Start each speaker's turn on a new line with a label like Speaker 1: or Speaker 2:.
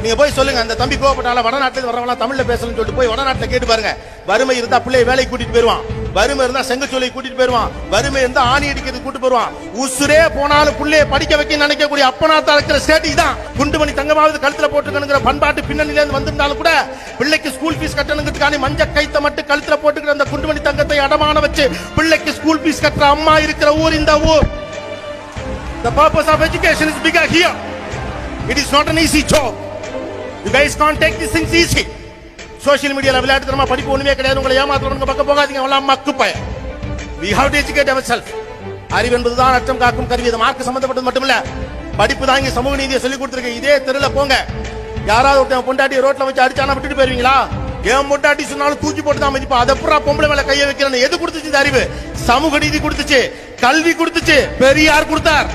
Speaker 1: நீங்க போய் சொல்லுங்க, அந்த தம்பி கோவப்பட்டால வடநாட்டுல வரவங்க தமிழ்ல பேசணும்னு சொல்லிட்டு போய் வடநாட்டுல கேட்டு பாருங்க. வறுமை இருந்தா பிள்ளைய வேலைக்கு கூட்டிட்டு போயிருவான், வறுமை இருந்தா செங்கச்சோலை கூட்டிட்டு போயிருவான், வறுமை இருந்தா ஆணி அடிக்கிறது கூட்டிட்டு போயிருவான். உசுரே போனாலும் பிள்ளைய படிக்க வைக்க நினைக்கக்கூடிய அப்பனாத்தா இருக்கிற ஸ்டேட் தான். குண்டுமணி தங்கமாவது கழுத்துல போட்டுக்கணுங்கிற பண்பாட்டு பின்னணியில இருந்து வந்திருந்தாலும் கூட பிள்ளைக்கு ஸ்கூல் ஃபீஸ் கட்டணுங்கிறதுக்கான மஞ்ச கைத்த மட்டும் கழுத்துல போட்டுக்கிற அந்த குண்டுமணி தங்கத்தை அடமான வச்சு பிள்ளைக்கு ஸ்கூல் ஃபீஸ் கட்டுற அம்மா இருக்கிற ஊர் இந்த ஊர். The purpose of education is bigger here. It is not an easy job. You guys can't take these things easy. Social media la விளையாட்டு தரமா படிப்பு ஒண்ணுமே கிடையாது, உங்களை ஏமாத்துறவங்க பக்கம் போகாதீங்க, அவள மக்கு பய. We have to educate ourselves. அறிவு என்பதுதான் அச்சம் காக்கும் கருவி. அது மார்க்க சம்பந்தப்பட்டது மட்டுமில்ல, படிப்பு தான் இங்க சமூக நீதியை சொல்லி கொடுத்துருக்கு. இதே தெருல போங்க, யாராவது ஒருத்தன் பொண்டாட்டி ரோட்ல வச்சு அடிச்சானா விட்டுட்டு போயிருவீங்களா? ஏன் பொண்டாட்டி சொன்னாலும் தூக்கி போட்டு தான் மதிப்பா. அதை புறா பொம்பளை மேல கையை வைக்கிறேன்னு எது கொடுத்துச்சு? இந்த அறிவு சமூக நீதி கொடுத்துச்சு, கல்வி கொடுத்துச்சு, பெரியார் கொடுத்தார்.